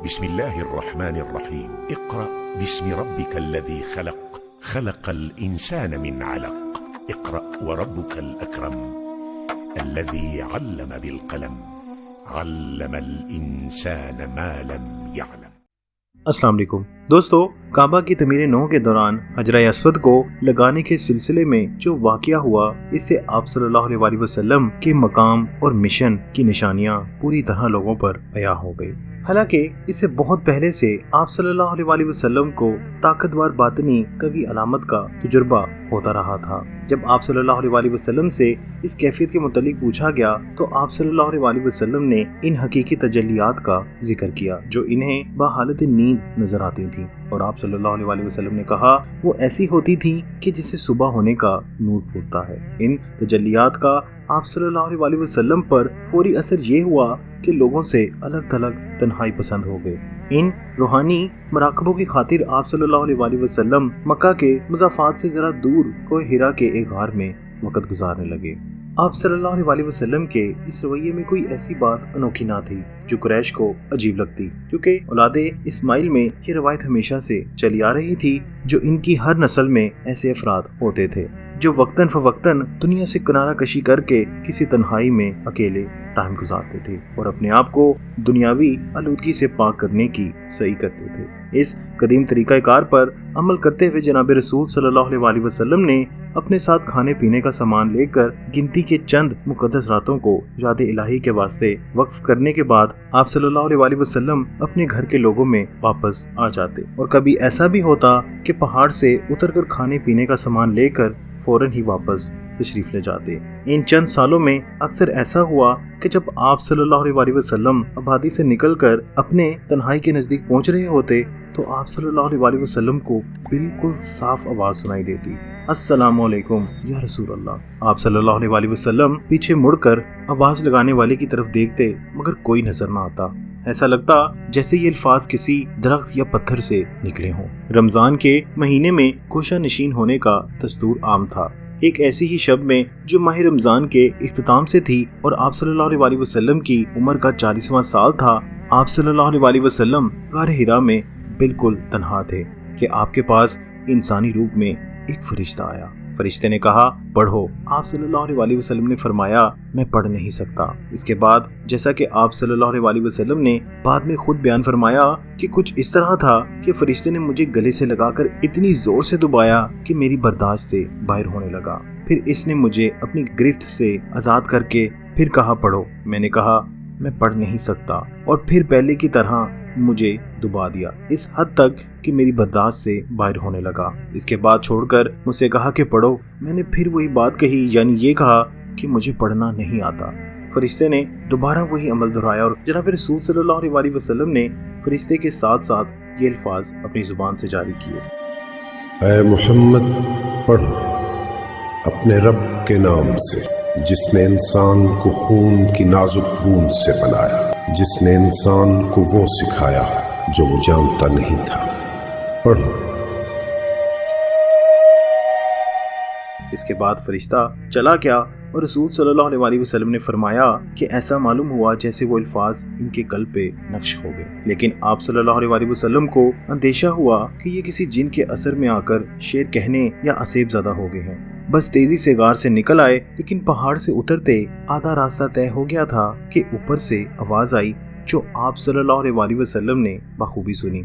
बिस्मिल्लाहिर रहमानिर रहीम। इक़रा बिस्मि रब्बिकल लज़ी खलक़ खलक़ल इंसान मिन अलक़। इक़रा व रब्बुकल अकरम अल्लज़ी अल्लम बिल क़लम अल्लमल इंसान मा लम यअलम। अस्सलाम वालेकुम दोस्तों, काबा की तमीर नौ के दौरान हजरा अस्वद को लगाने के सिलसिले में जो वाक़या हुआ, इससे आप सल्लल्लाहु अलैहि वसल्लम के मकाम और मिशन की निशानियां पूरी तरह लोगों पर अया हो गई। हालांकि इससे बहुत पहले से आप सल्लल्लाहु अलैहि वसल्लम को ताकतवर बातनी कवी अलामत का तजुर्बा होता रहा था। जब आप सल्लल्लाहु अलैहि वसल्लम से इस कैफियत के मुतालिक पूछा गया तो आप सल्लल्लाहु अलैहि वसल्लम ने इन हकीकी तजल्लियात का जिक्र किया जो इन्हें बहालत नींद नजर आती थी, और आप सल्लल्लाहु अलैहि वसल्लम ने कहा वो ऐसी होती थी कि जिसे सुबह होने का नूर फूटता है। इन तजल्लियात का आप सल्लल्लाहु अलैहि वसल्लम पर फौरी असर ये हुआ कि लोगों से अलग थलग तन्हाई पसंद हो गए। इन रूहानी मराकबों की खातिर आप सल्लल्लाहु अलैहि वसल्लम मक्का के मुज़ाफ़ात से जरा दूर कोई हिरा के एक गार में वक़्त गुजारने लगे। आप सल्लल्लाहु अलैहि वसल्लम के इस रवैये में कोई ऐसी बात अनोखी ना थी जो कुरैश को अजीब लगती, क्योंकि औलादे इस्माइल में ये रवायत हमेशा से चली आ रही थी जो इनकी हर नस्ल में ऐसे अफराद होते थे जो वक्तन फवक्तन दुनिया से किनारा कशी करके किसी तन्हाई में अकेले टाइम गुजारते थे और अपने आप को दुनियावी आलूदगी से पाक करने की सही करते थे। इस कदीम तरीक़ाकार पर अमल करते हुए जनाब रसूल सल्लल्लाहु अलैहि वसल्लम ने अपने साथ खाने पीने का सामान लेकर गिनती के चंद मुकद्दस रातों को याद इलाही के वास्ते वक्फ करने के बाद आप सल्लल्लाहु अलैहि वसल्लम अपने घर के लोगों में वापस आ जाते, और कभी ऐसा भी होता कि पहाड़ से उतरकर खाने पीने का सामान लेकर फौरन ही वापस तशरीफ ले जाते। इन चंद सालों में अक्सर ऐसा हुआ कि जब आप सल्लल्लाहु अलैहि वसल्लम आबादी से निकलकर अपने तन्हाई के नजदीक पहुंच रहे होते तो आप सल्लल्लाहु अलैहि वसल्लम को बिल्कुल साफ आवाज सुनाई देती, अस्सलामु अलैकुम या रसूल अल्लाह। आप सल्लल्लाहु अलैहि वसल्लम पीछे मुड़कर आवाज लगाने वाले की तरफ देखते, मगर कोई नजर न आता। ऐसा लगता जैसे ये अल्फाज किसी दरख्त या पत्थर से निकले हों। रमजान के महीने में कोशा नशीन होने का दस्तूर आम था। एक ऐसी ही शब में जो माह रमजान के इख्तिताम से थी और आप सल्लल्लाहु अलैहि वसल्लम की उम्र का 40वां साल था, आप सल्लल्लाहु अलैहि वसल्लम गारे हिरा में बिल्कुल तन्हा थे कि आपके पास इंसानी रूप में एक फरिश्ता आया। फरिश्ते ने कहा पढ़ो। आप सल्लल्लाहु अलैहि वसल्लम ने फरमाया मैं पढ़ नहीं सकता। इसके बाद जैसा कि आप सल्लल्लाहु अलैहि वसल्लम ने बाद में खुद बयान फरमाया कि कुछ इस तरह था कि फरिश्ते ने मुझे गले से लगाकर इतनी जोर से दबाया कि मेरी बर्दाश्त से बाहर होने लगा। फिर इसने मुझे अपनी गिरफ्त से आजाद करके फिर कहा पढ़ो। मैंने कहा मैं पढ़ नहीं सकता, और फिर पहले की तरह मुझे दुबा दिया इस हद तक कि मेरी बर्दाश्त से बाहर होने लगा। इसके बाद छोड़कर मुझसे कहा कि पढ़ो। मैंने फिर वही बात कही, यानी ये कहा कि मुझे पढ़ना नहीं आता। फरिश्ते ने दोबारा वही अमल दोहराया और जनाब रसूल सल्लल्लाहु अलैहि वसल्लम ने फरिश्ते के साथ साथ ये अल्फाज अपनी जुबान से जारी किए, ऐ मुहम्मद पढ़ो अपने रब के नाम से जिसने इंसान को खून की नाजुक बूंद से बनाया, जिसने इंसान को वो सिखाया जो वो जानता नहीं था। पढ़ो। इसके बाद फरिश्ता चला गया और रसूल सल्लल्लाहु अलैहि वसल्लम ने फरमाया कि ऐसा मालूम हुआ जैसे वो अल्फाज इनके कल्ब पे नक्श हो गए। लेकिन आप सल्लल्लाहु अलैहि वसल्लम को अंदेशा हुआ कि ये किसी जिन के असर में आकर शेर कहने या असेब ज़दा हो गए हैं। बस तेजी से गार से निकल आए, लेकिन पहाड़ से उतरते आधा रास्ता तय हो गया था कि ऊपर से आवाज आई जो आप सल्लल्लाहु अलैहि वसल्लम ने बखूबी सुनी,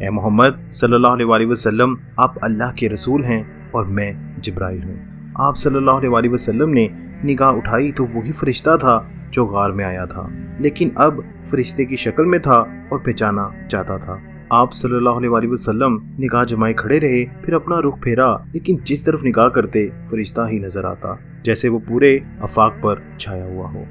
ऐ मोहम्मद सल्लल्लाहु अलैहि वसल्लम, आप अल्लाह के रसूल हैं और मैं जिब्राइल हूँ। आप सल्लल्लाहु अलैहि वसल्लम ने निगाह उठाई तो वही फरिश्ता था जो गार में आया था, लेकिन अब फरिश्ते की शक्ल में था और पहचाना जाता था। आप सल्लल्लाहु अलैहि वसल्लम निगाह जमाए खड़े रहे, फिर अपना रुख फेरा, लेकिन जिस तरफ निगाह करते फरिश्ता ही नजर आता जैसे वो पूरे आफाक पर छाया हुआ हो।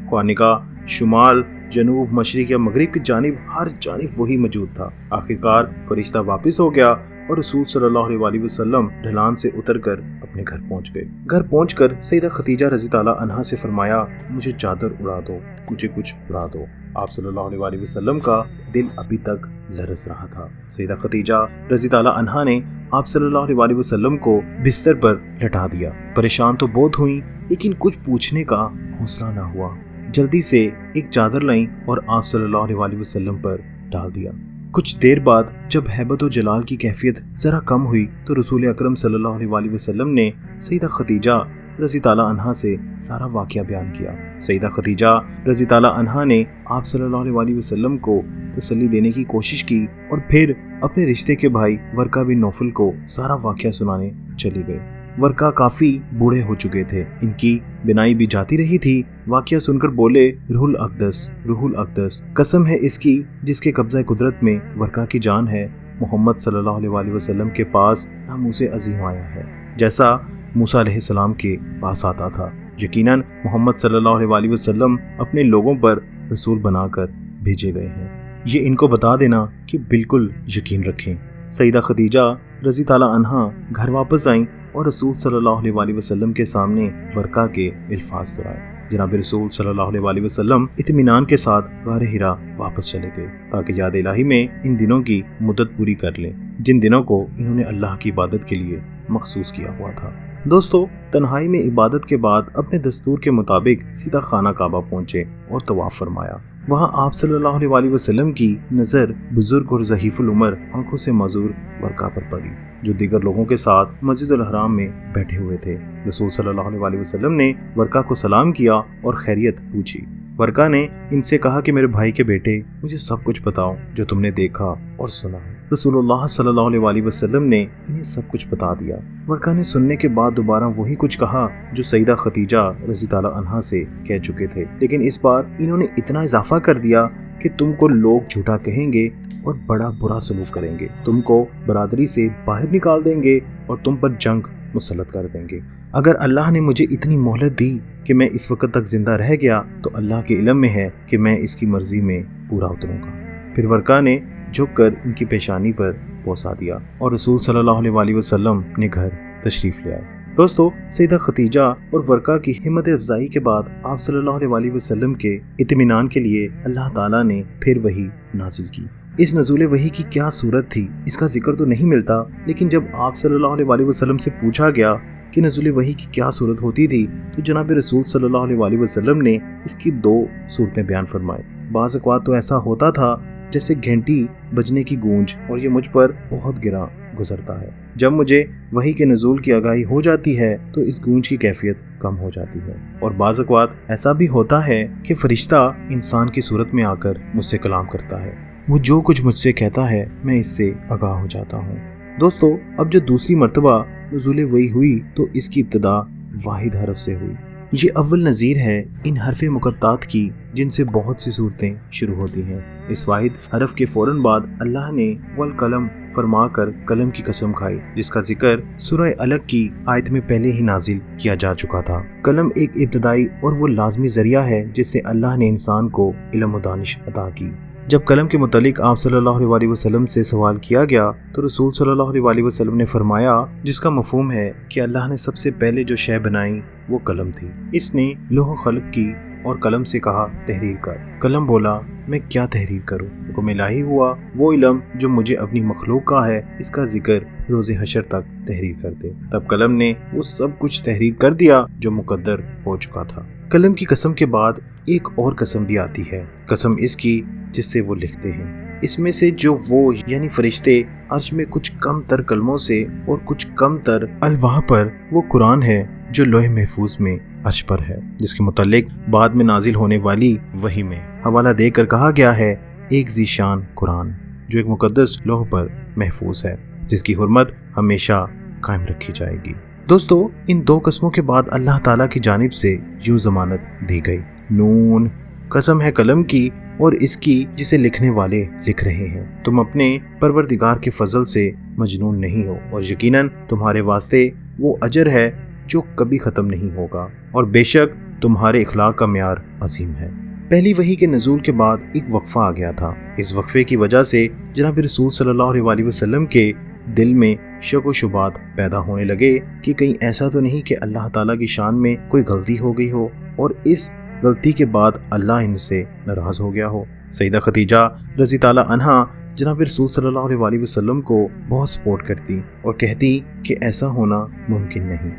ख्वाह निगाह शुमाल, जनूब, मशरिक या मगरिब की जानिब हर जानिब वही मौजूद था। आखिरकार फरिश्ता वापस हो गया और रसूल सल्लल्लाहु अलैहि वसल्लम ढलान से उतरकर अपने घर पहुंच गए। घर पहुंचकर सैयदा खदीजा रज़ी ताला अन्हा से फरमाया मुझे चादर उड़ा दो, मुझे कुछ उड़ा दो। आप सल्लल्लाहु अलैहि वसल्लम का दिल अभी तक लरस रहा था। सैयदा खदीजा रज़ी ताला अन्हा ने आप सल्लल्लाहु अलैहि वसल्लम को बिस्तर पर लटा दिया। परेशान तो बहुत हुई, लेकिन कुछ पूछने का हौसला न हुआ। जल्दी से एक चादर लाई और आप सल्लल्लाहु अलैहि वसल्लम पर डाल दिया। कुछ देर बाद जब हैबत और जलाल की कैफियत जरा कम हुई तो रसूल अकरम सल्लल्लाहु अलैहि वसल्लम ने सईदा खदीजा रज़ी ताला अन्हा से सारा वाक़या बयान किया। सईदा खदीजा रज़ी ताला अन्हा ने आप सल्लल्लाहु अलैहि वसल्लम को तसल्ली देने की कोशिश की और फिर अपने रिश्ते के भाई वरका बिन नौफल को सारा वाक़या सुनाने चली गई। वरका काफी बूढ़े हो चुके थे, इनकी बिनाई भी जाती रही थी। वाक़या सुनकर बोले, रूहुल अक़दस, कसम है इसकी जिसके कब्ज़ा कुदरत में वरका की जान है, मोहम्मद सल्लल्लाहु अलैहि वसल्लम के पास नामूसे अज़ीम आया है जैसा मूसा अलैहिस्सलाम के पास आता था। यकीनन मोहम्मद सल्लल्लाहु अलैहि वसल्लम अपने लोगों पर रसूल बनाकर भेजे गए हैं। ये इनको बता देना कि बिल्कुल यकीन रखें। सईदा खदीजा रज़ी ताला अन्हा घर वापस आईं और रसूल सल्लल्लाहु अलैहि वसल्लम के सामने वरका के अल्फाज दोहराए। जनाब रसूल सल्लल्लाहु अलैहि वसल्लम इत्मीनान के साथ गारे हिरा वापस चले गए ताकि याद इलाही में इन दिनों की मुद्दत पूरी कर लें जिन दिनों को इन्होंने अल्लाह की इबादत के लिए मखसूस किया हुआ था। दोस्तों, तन्हाई में इबादत के बाद अपने दस्तूर के मुताबिक सीधा खाना काबा पहुंचे और तवाफ फरमाया। वहां आप सल्लल्लाहु अलैहि वसल्लम की नज़र बुजुर्ग और ज़हीफुल उमर आंखों से मजूर वरका पर पड़ी जो दीगर लोगों के साथ मस्जिदुल हराम में बैठे हुए थे। रसूल सल्लल्लाहु अलैहि वसल्लम ने वरका को सलाम किया और खैरियत पूछी। वरका ने इनसे कहा कि मेरे भाई के बेटे, मुझे सब कुछ बताओ जो तुमने देखा और सुना है। रसूलुल्लाह सल्लल्लाहु अलैहि वसल्लम ने इन्हें सब कुछ बता दिया। वरका ने सुनने के बाद दोबारा वही कुछ कहा जो सईदा खदीजा रज़ी ताला अन्हा से कह चुके थे, लेकिन इस बार इन्होंने इतना इजाफा कर दिया कि तुमको लोग झूठा कहेंगे और बड़ा बुरा सलूक करेंगे, तुमको बरादरी से बाहर निकाल देंगे और तुम पर जंग मुसल्लत कर देंगे। अगर अल्लाह ने मुझे इतनी मोहलत दी कि मैं इस वक्त तक जिंदा रह गया तो अल्लाह के इल्म में है कि मैं इसकी मर्जी में पूरा उतरूंगा। फिर वरका ने झुककर इनकी पेशानी पर पहुंचा दिया और रसूल सल्लल्लाहु अलैहि वसल्लम ने घर तशरीफ ले आए। दोस्तों, सईदा खदीजा और वरका की हिम्मत अफजाई के बाद आप सल्लल्लाहु अलैहि वसल्लम के इत्मीनान के लिए अल्लाह ताला ने फिर वही नाजिल की। इस नज़ूल वही की क्या सूरत थी इसका जिक्र तो नहीं मिलता, लेकिन जब आप सल्लल्लाहु अलैहि वसल्लम से पूछा गया कि नज़ूल वही की क्या सूरत होती थी तो जनाब रसूल सल्लल्लाहु अलैहि वसल्लम ने इसकी 2 सूरतें बयान फरमाई। बाज़ औक़ात तो ऐसा होता था जैसे घंटी बजने की गूंज और ये मुझ पर बहुत गिरा गुजरता है। जब मुझे वही के नज़ूल की आगाही हो जाती है तो इस गूंज की कैफियत कम हो जाती है और बाज़ औक़ात ऐसा भी होता है कि फरिश्ता इंसान की सूरत में आकर मुझसे कलाम करता है। वो जो कुछ मुझसे कहता है मैं इससे आगाह हो जाता हूँ। दोस्तों, अब जो दूसरी मर्तबा नज़ूल वही हुई तो इसकी इब्तिदा वाहिद हरफ से हुई। ये अव्वल नज़ीर है इन हरफ मुक़त्तात की जिनसे बहुत सी सूरतें शुरू होती हैं। इस वाहिद हरफ के फौरन बाद अल्लाह ने वल कलम फरमाकर कलम की कसम खाई जिसका जिक्र सूरह अलग की आयत में पहले ही नाजिल किया जा चुका था। कलम एक इब्तदाई और वो लाजमी जरिया है जिससे अल्लाह ने इंसान को इल्म व दानिश अता की। जब कलम के मुतालिक आप सल्लल्लाहु अलैहि वसल्लम से सवाल किया गया तो रसूल सल्लल्लाहु अलैहि वसल्लम ने फरमाया, जिसका मफहूम है कि अल्लाह ने सबसे पहले जो शय बनाई वो कलम थी। इसने लोह खल्क की और कलम से कहा तहरीर कर। कलम बोला, मैं क्या तहरीर करूं? हुक्म इलाही हुआ, वो इल्म जो मुझे अपनी मखलूक का है इसका जिक्र रोज़े हशर तक तहरीर कर दे। तब कलम ने वो सब कुछ तहरीर कर दिया जो मुकद्दर हो चुका था। कलम की कसम के बाद एक और कसम भी आती है, कसम इसकी जिससे वो लिखते हैं। इसमें से जो वो यानी फरिश्ते अर्श में कुछ कम तर कलमों से और कुछ कम तर अलवाह पर वो कुरान है जो लोहे महफूज में अर्श पर है, जिसके मुतालिक बाद में नाजिल होने वाली वही में हवाला देकर कहा गया है, एक ज़ीशान कुरान जो एक मुकद्दस लोह पर महफूज है जिसकी हुर्मत हमेशा कायम रखी जाएगी। दोस्तों, इन 2 कसमों के बाद अल्लाह ताला की जानिब से यूं जमानत दी गई, नून, कसम है कलम की और इसकी जिसे लिखने वाले लिख रहे हैं, तुम अपने परवरदिगार के फजल से मजनून नहीं हो और यकीनन तुम्हारे वास्ते वो अजर है जो कभी खत्म नहीं होगा और बेशक तुम्हारे इखलाक का म्यार अजीम है। पहली वही के नज़ूल के बाद एक वक्फा आ गया था। इस वक्फे की वजह से जनाब रसूल सल्लल्लाहु अलैहि वसल्लम के दिल में शक व शुबात पैदा होने लगे कि कहीं ऐसा तो नहीं कि अल्लाह ताला की शान में कोई गलती हो गई हो और इस गलती के बाद अल्लाह इनसे नाराज हो गया हो। सईदा खदीजा रज़ी ताला अन्हा जनाब रसूल सल्लल्लाहु अलैहि वसल्लम को बहुत सपोर्ट करती और कहती कि ऐसा होना मुमकिन नहीं।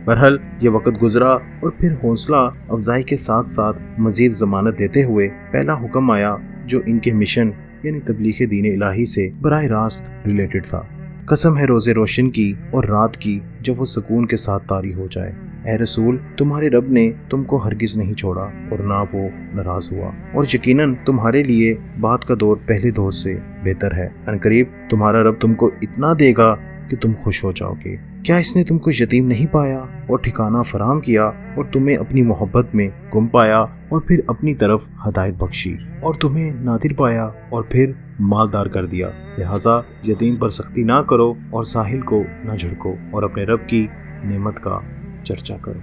बहरहाल ये वक्त गुजरा और फिर हौसला अफजाई के साथ साथ मजीद जमानत देते हुए पहला हुक्म आया जो इनके मिशन یعنی تبلیغ دین الہی سے براہ راست ریلیٹڈ تھا۔ قسم ہے روزے روشن کی اور رات کی جب وہ سکون کے ساتھ طاری ہو جائے۔ اے رسول، تمہارے رب نے تم کو ہرگز نہیں چھوڑا اور نہ وہ ناراض ہوا، اور یقیناً تمہارے لیے بعد کا دور پہلے دور سے بہتر ہے۔ عنقریب تمہارا رب تم کو اتنا دے گا کہ تم خوش ہو جاؤ گے۔ کیا اس نے تم کو یتیم نہیں پایا اور ٹھکانہ فراہم کیا اور تمہیں اپنی محبت میں گم پایا اور پھر اپنی طرف ہدایت بخشی، اور تمہیں نادر پایا اور پھر مالدار کر دیا؟ لہٰذا یتیم پر سختی نہ کرو اور ساحل کو نہ جھڑکو اور اپنے رب کی نعمت کا چرچا کرو۔